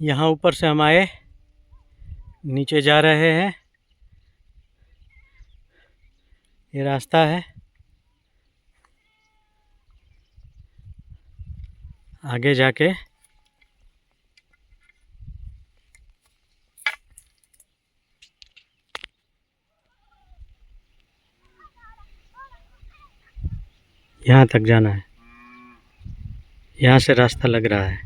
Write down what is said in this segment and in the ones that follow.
यहाँ ऊपर से हम आए, नीचे जा रहे हैं। ये रास्ता है, आगे जाके यहाँ तक जाना है। यहाँ से रास्ता लग रहा है।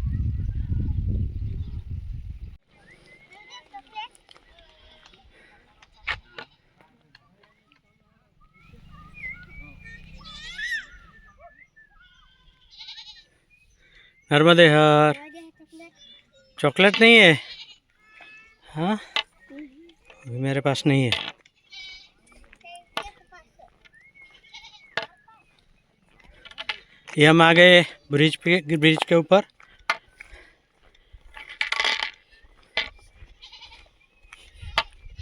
नर्मदे हर चॉकलेट नहीं है? हाँ, अभी मेरे पास नहीं है। ये हम आ गए ब्रिज के ऊपर।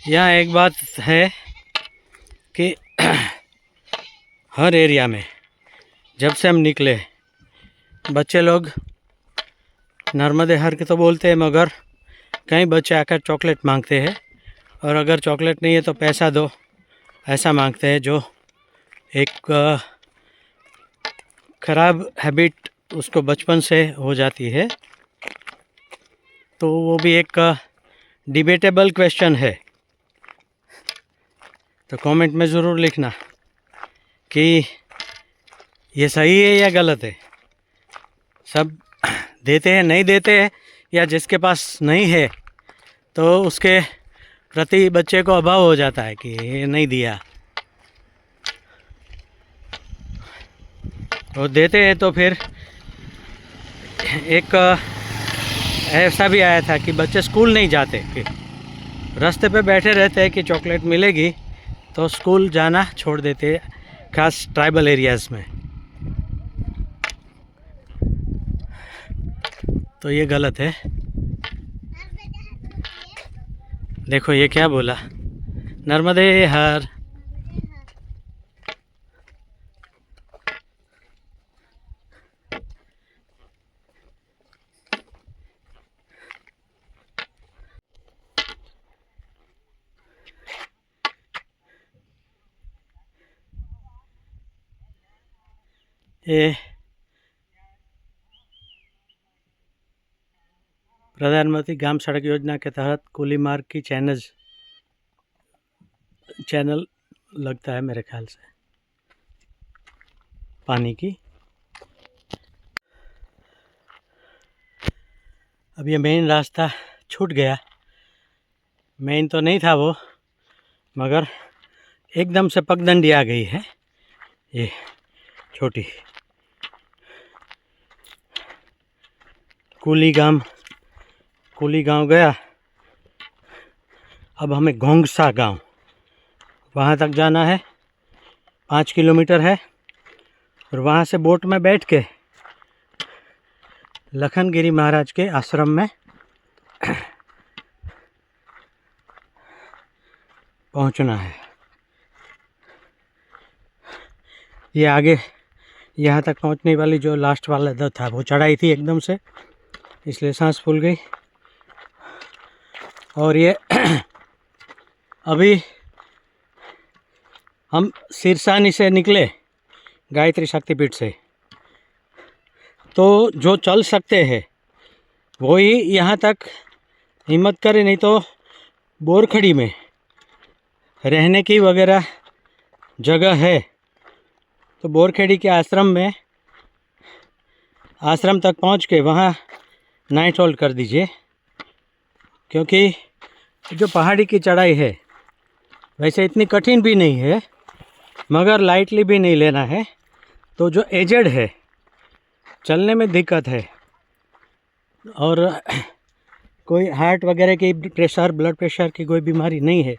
यहाँ एक बात है कि हर एरिया में जब से हम निकले, बच्चे लोग नर्मदे हर के तो बोलते हैं, मगर कई बच्चे आकर चॉकलेट मांगते हैं, और अगर चॉकलेट नहीं है तो पैसा दो, ऐसा मांगते हैं, जो एक ख़राब हैबिट उसको बचपन से हो जाती है। तो वो भी एक डिबेटेबल क्वेश्चन है। तो कमेंट में ज़रूर लिखना कि ये सही है या गलत है। सब देते हैं, नहीं देते हैं, या जिसके पास नहीं है तो उसके प्रति बच्चे को अभाव हो जाता है कि ये नहीं दिया, और देते हैं तो फिर एक ऐसा भी आया था कि बच्चे स्कूल नहीं जाते, फिर रास्ते पे बैठे रहते हैं कि चॉकलेट मिलेगी, तो स्कूल जाना छोड़ देते हैं, खास ट्राइबल एरियाज़ में। तो ये गलत है। देखो ये क्या बोला, नर्मदे हर। ये प्रधानमंत्री ग्राम सड़क योजना के तहत कुली मार्ग की चैनल लगता है मेरे ख्याल से, पानी की। अब ये मेन रास्ता छूट गया, मेन तो नहीं था वो, मगर एकदम से पगडंडी आ गई है। ये छोटी कुली गांव गया। अब हमें घोंगसा गांव, वहाँ तक जाना है, 5 किलोमीटर है, और वहाँ से बोट में बैठ के लखनगिरी महाराज के आश्रम में पहुँचना है। ये आगे यहाँ तक पहुँचने वाली जो लास्ट वाला दर था, वो चढ़ाई थी एकदम से, इसलिए सांस फूल गई। और ये अभी हम सिरसानी से निकले, गायत्री शक्तिपीठ से, तो जो चल सकते हैं वही यहाँ तक हिम्मत करे, नहीं तो बोरखड़ी में रहने की वगैरह जगह है, तो बोरखेड़ी के आश्रम तक पहुँच के वहाँ नाइट होल्ड कर दीजिए, क्योंकि जो पहाड़ी की चढ़ाई है वैसे इतनी कठिन भी नहीं है, मगर लाइटली भी नहीं लेना है। तो जो एजेड है, चलने में दिक्कत है, और कोई हार्ट वगैरह की ब्लड प्रेशर की कोई बीमारी नहीं है,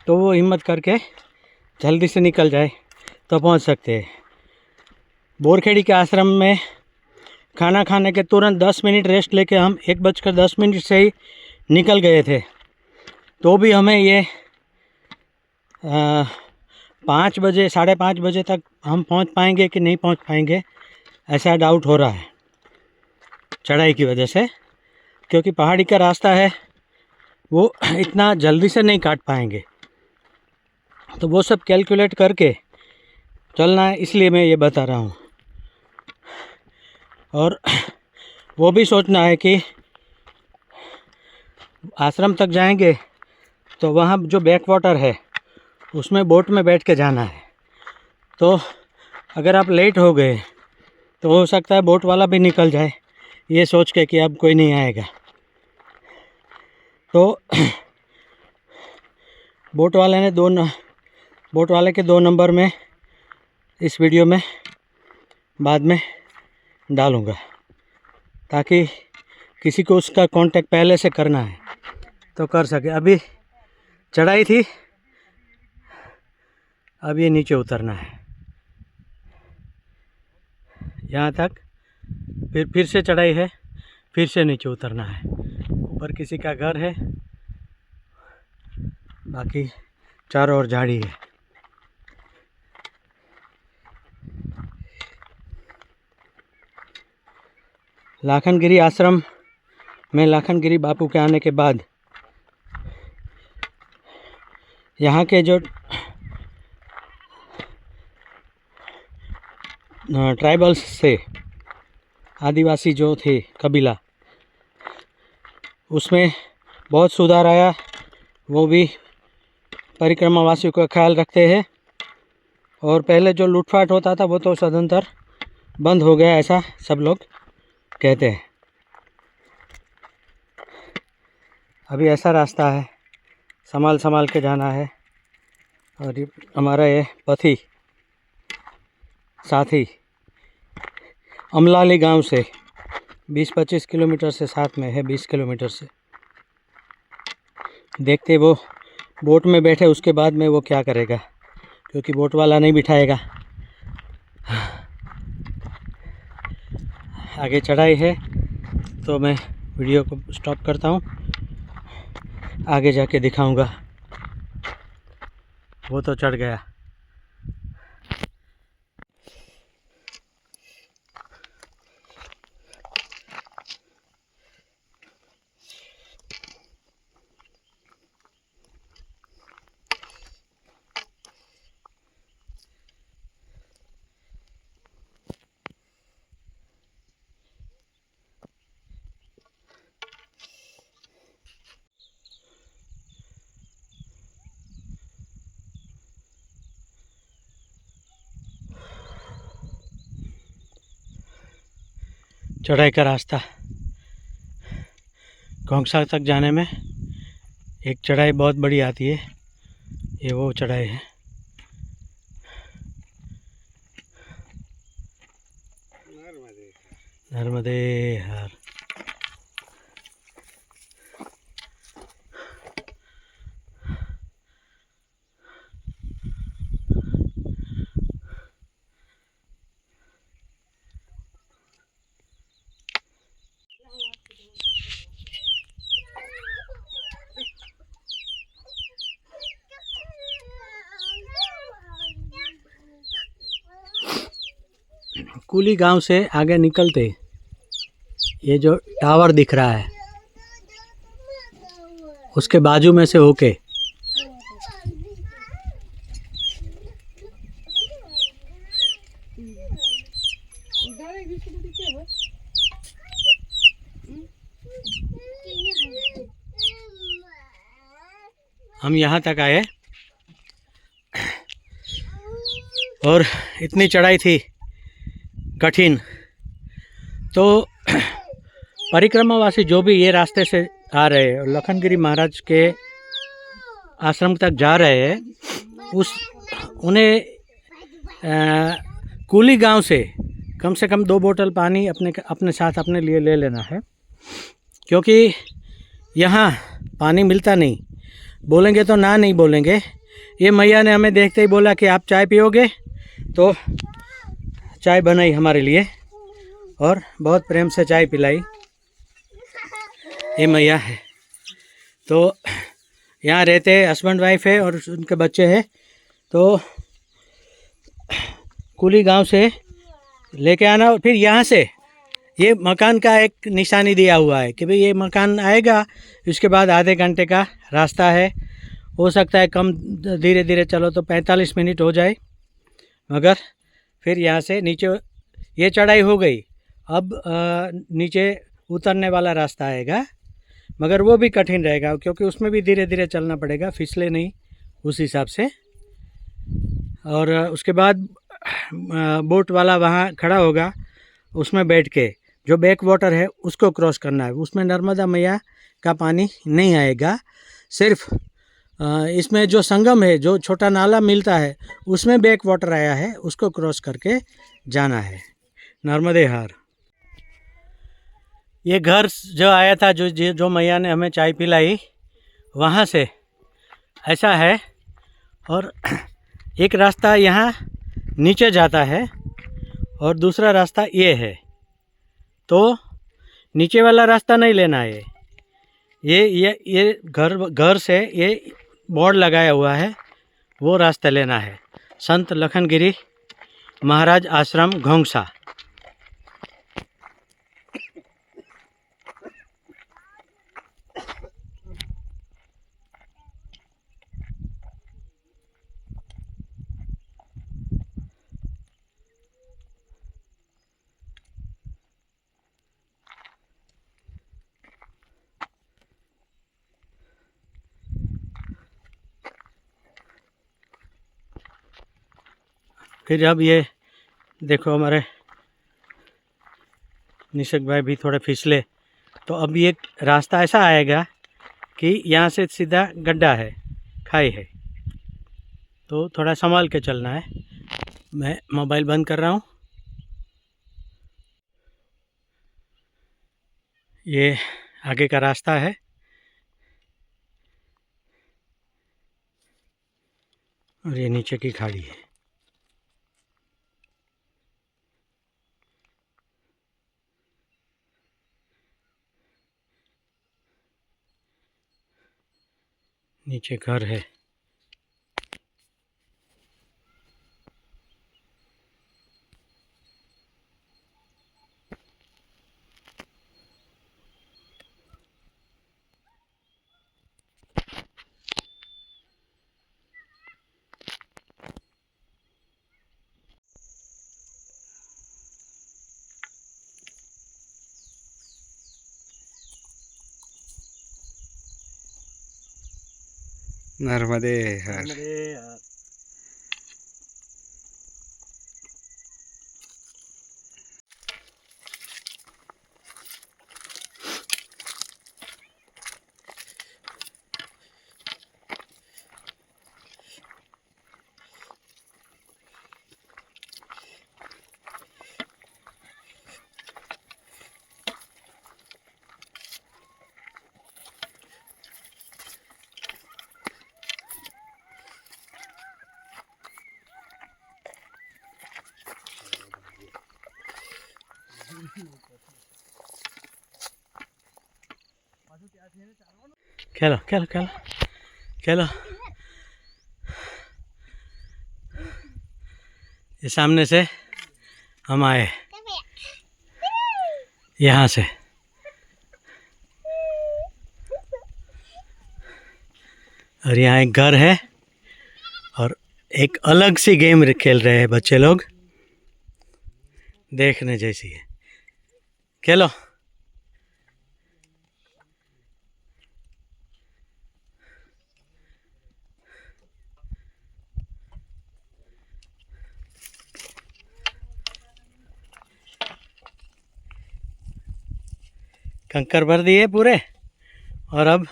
तो वो हिम्मत करके जल्दी से निकल जाए तो पहुंच सकते हैं। बोरखेड़ी के आश्रम में खाना खाने के तुरंत 10 मिनट रेस्ट लेके हम 1:10 से ही निकल गए थे, तो भी हमें ये 5 बजे 5:30 बजे तक हम पहुंच पाएंगे कि नहीं पहुंच पाएंगे, ऐसा डाउट हो रहा है चढ़ाई की वजह से। क्योंकि पहाड़ी का रास्ता है वो इतना जल्दी से नहीं काट पाएंगे, तो वो सब कैलकुलेट करके चलना है, इसलिए मैं ये बता रहा हूँ। और वो भी सोचना है कि आश्रम तक जाएंगे तो वहाँ जो बैक वाटर है उसमें बोट में बैठ के जाना है। तो अगर आप लेट हो गए तो हो सकता है बोट वाला भी निकल जाए ये सोच के कि अब कोई नहीं आएगा। तो बोट वाले के 2 नंबर में इस वीडियो में बाद में डालूँगा, ताकि किसी को उसका कांटेक्ट पहले से करना है तो कर सके। अभी चढ़ाई थी, अब ये नीचे उतरना है यहाँ तक, फिर से चढ़ाई है, फिर से नीचे उतरना है। ऊपर किसी का घर है, बाकी चारों ओर झाड़ी है। लाखनगिरी आश्रम में लाखनगिरी बापू के आने के बाद यहाँ के जो ट्राइबल्स से आदिवासी जो थे कबीला, उसमें बहुत सुधार आया। वो भी परिक्रमा वासियों का ख्याल रखते हैं, और पहले जो लूटपाट होता था वो तो सदंतर बंद हो गया, ऐसा सब लोग कहते हैं। अभी ऐसा रास्ता है, संभाल के जाना है। और ये हमारा ये पथी साथी अमलाली गांव से 20-25 किलोमीटर से साथ में है, 20 किलोमीटर से। देखते वो बोट में बैठे उसके बाद में वो क्या करेगा, क्योंकि बोट वाला नहीं बिठाएगा। आगे चढ़ाई है तो मैं वीडियो को स्टॉप करता हूँ, आगे जाके दिखाऊंगा। वो तो चढ़ गया। चढ़ाई का रास्ता खोंसा तक जाने में एक चढ़ाई बहुत बड़ी आती है, ये वो चढ़ाई है। नर्मदे हर। कुली गांव से आगे निकलते ये जो टावर दिख रहा है उसके बाजू में से होके हम यहाँ तक आए, और इतनी चढ़ाई थी कठिन। तो परिक्रमावासी जो भी ये रास्ते से आ रहे हैं और लखनगिरी महाराज के आश्रम तक जा रहे हैं, उन्हें कुली गांव से कम 2 बोतल पानी अपने साथ अपने लिए ले लेना है, क्योंकि यहाँ पानी मिलता नहीं। बोलेंगे तो ना नहीं बोलेंगे। ये मैया ने हमें देखते ही बोला कि आप चाय पियोगे, तो चाय बनाई हमारे लिए और बहुत प्रेम से चाय पिलाई। ये मैया है। तो यहाँ रहते हस्बैंड वाइफ है और उनके बच्चे हैं। तो कुली गांव से लेके आना, और फिर यहाँ से ये मकान का एक निशानी दिया हुआ है कि भाई ये मकान आएगा, इसके बाद आधे घंटे का रास्ता है। हो सकता है कम धीरे धीरे चलो तो 45 मिनट हो जाए, मगर फिर यहाँ से नीचे ये चढ़ाई हो गई। अब नीचे उतरने वाला रास्ता आएगा, मगर वो भी कठिन रहेगा क्योंकि उसमें भी धीरे धीरे चलना पड़ेगा, फिसले नहीं उस हिसाब से। और उसके बाद बोट वाला वहाँ खड़ा होगा, उसमें बैठ के जो बैक वाटर है उसको क्रॉस करना है। उसमें नर्मदा मैया का पानी नहीं आएगा, सिर्फ इसमें जो संगम है, जो छोटा नाला मिलता है, उसमें बैक वाटर आया है, उसको क्रॉस करके जाना है नर्मदे हार। ये घर जो आया था, जो मैया ने हमें चाय पिलाई, वहाँ से ऐसा है। और एक रास्ता यहाँ नीचे जाता है और दूसरा रास्ता ये है। तो नीचे वाला रास्ता नहीं लेना है। ये घर से ये बोर्ड लगाया हुआ है, वो रास्ता लेना है। संत लखनगिरी महाराज आश्रम घोंगसा। फिर अब ये देखो हमारे निशक भाई भी थोड़े फिसले। तो अब ये रास्ता ऐसा आएगा कि यहाँ से सीधा गड्ढा है, खाई है, तो थोड़ा संभाल के चलना है। मैं मोबाइल बंद कर रहा हूँ। ये आगे का रास्ता है और ये नीचे की खाड़ी है। नीचे घर है। नर्मदे हर। खेलो खेलो खेलो खेलो। ये सामने से हम आए, यहाँ से। और यहाँ एक घर है और एक अलग सी गेम खेल रहे हैं बच्चे लोग, देखने जैसी है। खेलो। कंकर भर दिए पूरे और अब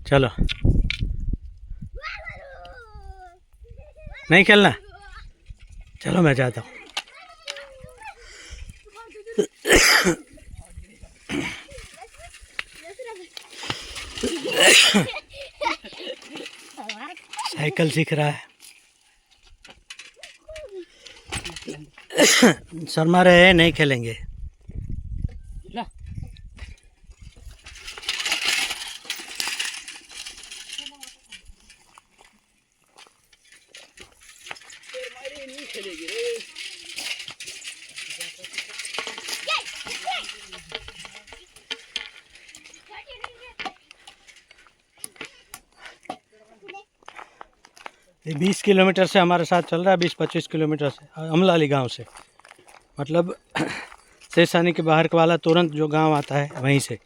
चलो। नहीं खेलना, चलो मैं जाता हूँ। साइकिल सीख रहा है। शर्मा रहे हैं, नहीं खेलेंगे। ये 20 किलोमीटर से हमारे साथ चल रहा है, 20-25 किलोमीटर से, अमलाली गांव से, मतलब शेषानी के बाहर वाला तुरंत जो गांव आता है वहीं से।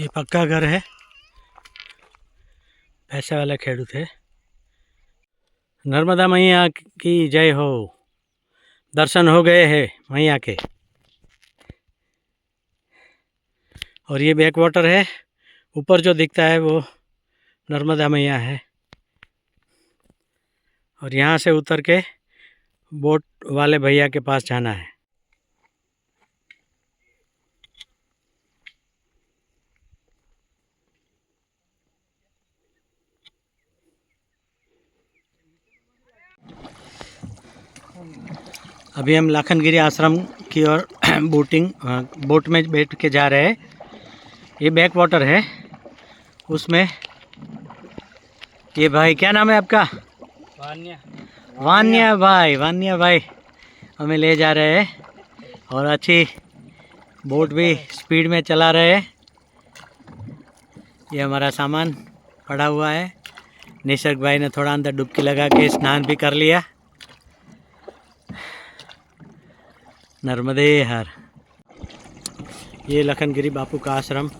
ये पक्का घर है, पैसे वाले खेडूत है। नर्मदा मैया की जय हो। दर्शन हो गए हैं मैया के। और ये बैक वाटर है, ऊपर जो दिखता है वो नर्मदा मैया है। और यहाँ से उतर के बोट वाले भैया के पास जाना है। अभी हम लाखनगिरी आश्रम की ओर बोट में बैठ के जा रहे हैं। ये बैक वाटर है, उसमें ये भाई, क्या नाम है आपका? वान्या भाई हमें ले जा रहे हैं और अच्छी बोट भी स्पीड में चला रहे हैं। ये हमारा सामान पड़ा हुआ है। निसर्ग भाई ने थोड़ा अंदर डुबकी लगा के स्नान भी कर लिया। नर्मदे हर। ये लखनगिरी बापू का आश्रम।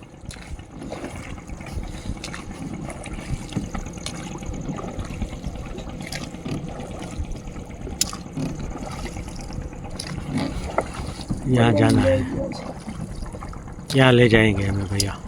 यहाँ जाना है, यहाँ ले जाएंगे हमें भैया।